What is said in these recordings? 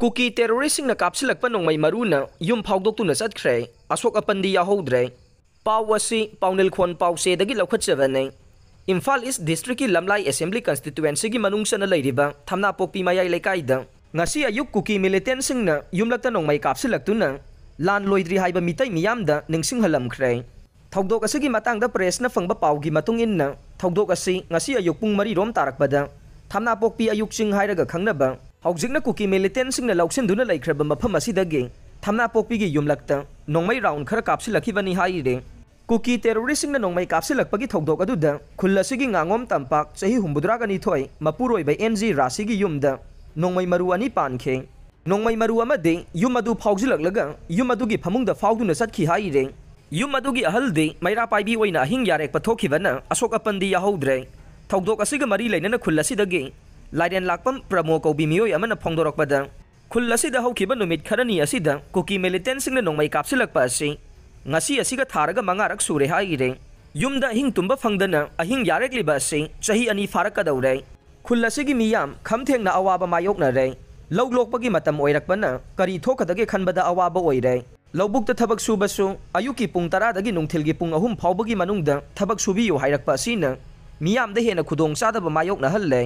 cookie टेरोरिस्टसिंगना कापसिलक्पा नोंमै मरुना yum फाउदोक्तुना चटख्रे Ashok अपंदी याहौद्रे पाउ असी पाउनिलखोन पाउसेदगी लौखटजबने Imphal east district की लमलाई असेंबली कंस्टिट्युएंसी की मनुंगसना लैरिबा थमनापोक्पी मयाई लेकाइदा ngasi ayuk kuki militant singna yumlakta nongmai kapsilaktuna lan loidri haiba mitai miyamda ningsing halamkhre thogdok asigi matangda press na fangba paugi matung inna thogdok asi ngasi ayuk pung mari rom tarakbada thamna pokpi ayuk sing hairaga khangnaba haujikna kuki militant singna lauksinduna laikhraba mafam asidagi thamna pokpi gi yumlakta nongmai round khara kapsilakibani haire kuki terrorist singna nongmai kapsilakpagi thogdok aduda khulasigi ngangom tampak sahi humbudragani thoi mapuroi bai NG rasigi yumda नोंमै मरु अनि पानखे नोंमै मरु अमदे yum अदु फाउजिलकलगा yum अदुगी फमुंगदा फाउदुना चटखि हाइरे yum अदुगी अहलदे मैरा पाइबी ओइना अहिंग यारेक पथोखिबना अशोक अपंदी याहौद्रे थौदोक असिगा मरी लेनना खुल्लसिदगे लाइरेन लाकपम promo कौबी मियोय अमना फोंदोरकपदा खुल्लसिदा हौखिबा नुमित खरनी असिदा cookie militant सिंगना नोंमै कापसिलकपा असि ngasi asiga tharaga mangarak sure haire yumda अहिंग तुम्बा फंगदना अहिंग यारेकलिबा असि चही अनि फारकदौरे खुल्लसिगी मियाम खमथेंगना अवाबा मायोकनरे लौलोकपगी मतम ओइरकपना करी थोकदगे खनबदा अवाबा ओइरे लौबुक्ता थबक सुबसु अयुकी पुंग 10 दगी नुंगथिलगी पुंग 3 फावबगी मनुंगदा थबक सुबियो हाइरकपा असिना मियामदा हेना खुदोंग चादबा मायोकना हल्ले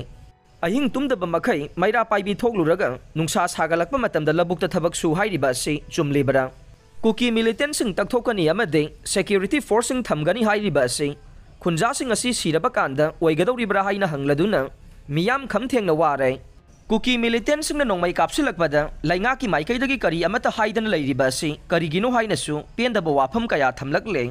अहिंग तुमदबा मखै मैरा पाइबी थोकलुरगा नुंगसा सागलकपा मतमदा लबुक्ता थबक सु हाइरिबा असि चुमलिबरा कुकी मिलिटेंट सिंग तकथोकनी अमदे सिक्योरिटी फोर्स सिंग थमगनी हाइरिबा असि खुंजा सिंग असि सिरबा कांदा ओइगदौरिबरा हाइना हंगलदुना मियाम खमथेंगना वारे कुकी मिलिटेंट सिंगना नोंमै कापसिलकपदा लाइंगा की माइकैदगी करी अमता हाइदना लैरिबा असि करिगिनो हाइनसु पेंदबा वाफम कया थमलकले